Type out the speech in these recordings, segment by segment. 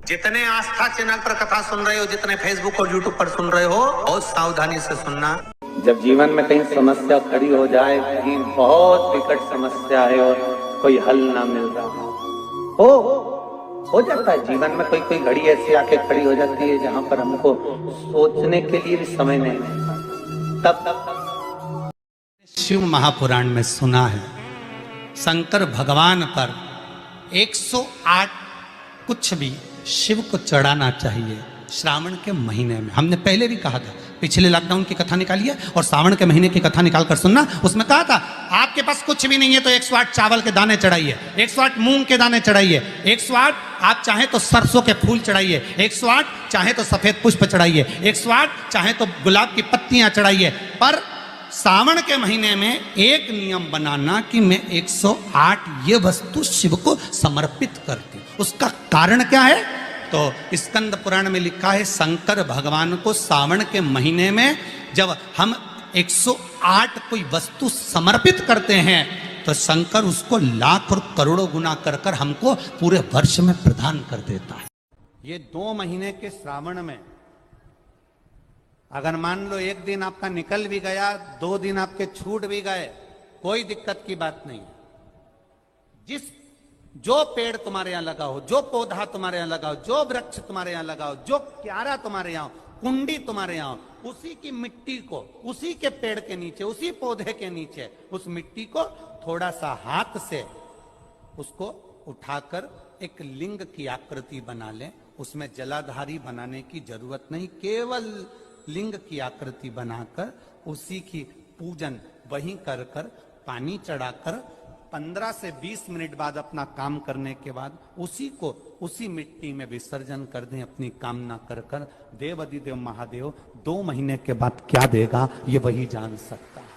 जितने आस्था चैनल पर कथा सुन रहे हो, जितने फेसबुक और यूट्यूब पर सुन रहे हो, बहुत सावधानी से सुनना। जब जीवन में कहीं समस्या खड़ी हो जाए, कहीं बहुत विकट समस्या है और कोई हल ना मिल रहा हो जाता है जीवन में, कोई घड़ी ऐसी आके खड़ी हो जाती है जहां पर हमको सोचने के लिए भी समय नहीं मिलता। तब शिव महापुराण में सुना है शंकर भगवान पर 108 कुछ भी शिव को चढ़ाना चाहिए श्रावण के महीने में। हमने पहले भी कहा था, पिछले लॉकडाउन की कथा निकाली है और श्रावण के महीने की कथा निकाल कर सुनना। उसमें कहा था आपके पास कुछ भी नहीं है तो 108 चावल के दाने चढ़ाइए, 108 मूंग के दाने चढ़ाइए, 108 आप चाहे तो सरसों के फूल चढ़ाइए, 108 चाहे तो सफेद पुष्प चढ़ाइए, 108 चाहे तो गुलाब की पत्तियां चढ़ाइए। पर सावन के महीने में एक नियम बनाना कि मैं 108 ये वस्तु शिव को समर्पित करती हूं। उसका कारण क्या है? तो स्कंद पुराण में लिखा है शंकर भगवान को सावन के महीने में जब हम 108 कोई वस्तु समर्पित करते हैं तो शंकर उसको लाख और करोड़ों गुना कर हमको पूरे वर्ष में प्रदान कर देता है। ये 2 महीने के श्रावण में अगर मान लो एक दिन आपका निकल भी गया, 2 दिन आपके छूट भी गए, कोई दिक्कत की बात नहीं। जो पेड़ तुम्हारे यहां लगा हो, जो पौधा तुम्हारे यहां लगा हो, जो वृक्ष तुम्हारे यहां लगा हो, जो क्यारा तुम्हारे यहां, कुंडी तुम्हारे यहां, उसी की मिट्टी को उसी के पेड़ के नीचे, उसी पौधे के नीचे उस मिट्टी को थोड़ा सा हाथ से उसको उठाकर एक लिंग की आकृति बना ले। उसमें जलाधारी बनाने की जरूरत नहीं, केवल लिंग की आकृति बनाकर उसी की पूजन वहीं कर पानी चढ़ाकर 15 से 20 मिनट बाद अपना काम करने के बाद उसी को उसी मिट्टी में विसर्जन कर दें अपनी कामना कर देव अधिदेव महादेव 2 महीने के बाद क्या देगा ये वही जान सकता है।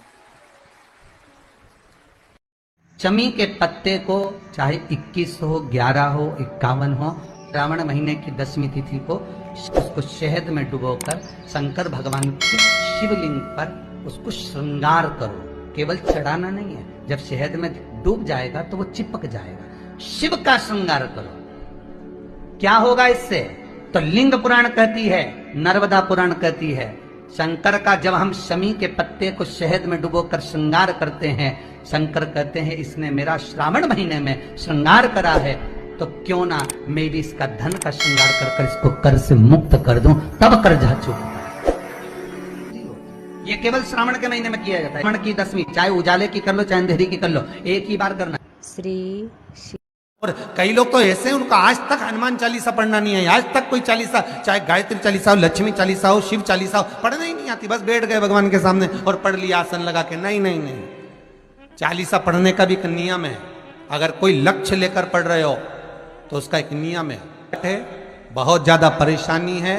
चमी के पत्ते को चाहे 21 हो, 11 हो, 51 हो, श्रावण महीने की 10वीं तिथि को उसको शहद में डुबोकर शंकर भगवान के शिवलिंग पर उसको श्रृंगार करो। केवल चढ़ाना नहीं है, जब शहद में डूब जाएगा तो वो चिपक जाएगा। शिव का श्रृंगार करो। क्या होगा इससे? तो लिंग पुराण कहती है, नर्मदा पुराण कहती है, शंकर का जब हम शमी के पत्ते को शहद में डुबोकर श्रृंगार करते हैं, शंकर कहते हैं इसने मेरा श्रावण महीने में श्रृंगार करा है, तो क्यों ना मैं भी इसका धन का श्रृंगार कर इसको कर से मुक्त कर दूं, तब कर्जा चुकता है। ये केवल श्रावण के महीने में किया जाता है। श्रावण की 10वीं, चाहे उजाले की कर लो चाहे अंधेरी की कर लो, एक ही बार करना। और कई लोग तो ऐसे हैं उनको आज तक हनुमान चालीसा पढ़ना नहीं है, आज तक कोई चालीसा, चाहे गायत्री चालीसा हो, लक्ष्मी चालीसा हो, शिव चालीसा हो, पढ़ना ही नहीं आती। बस बैठ गए भगवान के सामने और पढ़ लिया आसन लगा के। नहीं, चालीसा पढ़ने का भी एक नियम है। अगर कोई लक्ष्य लेकर पढ़ रहे हो तो उसका एक नियम है। बहुत ज्यादा परेशानी है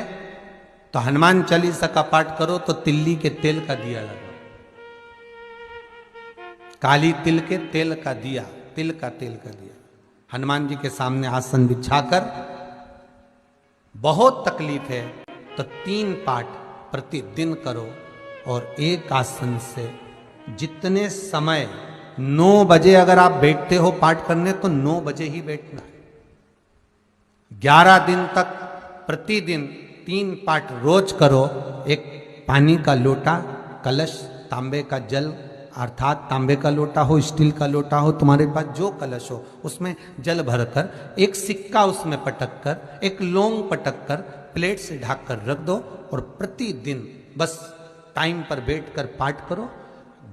तो हनुमान चालीसा का पाठ करो तो तिल्ली के तेल का दिया लगाओ, काली तिल के तेल का दिया, तिल का तेल का दिया हनुमान जी के सामने आसन बिछाकर। बहुत तकलीफ है तो 3 पाठ प्रतिदिन करो और एक आसन से जितने समय 9 बजे अगर आप बैठते हो पाठ करने तो 9 बजे ही बैठना है। 11 दिन तक प्रतिदिन 3 पाठ रोज करो। एक पानी का लोटा, कलश, तांबे का जल अर्थात तांबे का लोटा हो, स्टील का लोटा हो, तुम्हारे पास जो कलश हो उसमें जल भरकर एक सिक्का उसमें पटक कर, एक लौंग पटक कर प्लेट से ढक कर रख दो और प्रतिदिन बस टाइम पर बैठकर पाठ करो।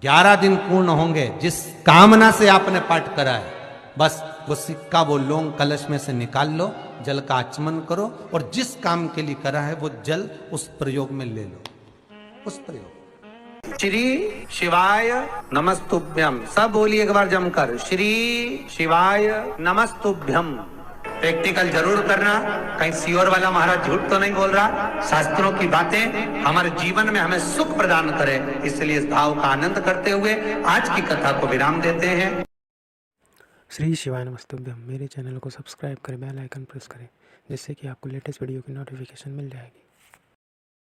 11 दिन पूर्ण होंगे, जिस कामना से आपने पाठ करा है बस वो सिक्का, वो लौंग कलश में से निकाल लो, जल का आचमन करो और जिस काम के लिए करा है वो जल उस प्रयोग में ले लो। उस प्रयोग श्री शिवाय नमस्तुभ्यम, सब बोलिए एक बार जमकर, श्री शिवाय नमस्तुभ्यम। प्रैक्टिकल जरूर करना, कहीं सियोर वाला महाराज झूठ तो नहीं बोल रहा। शास्त्रों की बातें हमारे जीवन में हमें सुख प्रदान करे, इसलिए इस भाव का आनंद करते हुए आज की कथा को विराम देते हैं। श्री शिवाय नमस्तुभ्यम। मेरे चैनल को सब्सक्राइब करें, बेल आइकन प्रेस करें, जिससे कि आपको लेटेस्ट वीडियो की नोटिफिकेशन मिल जाएगी।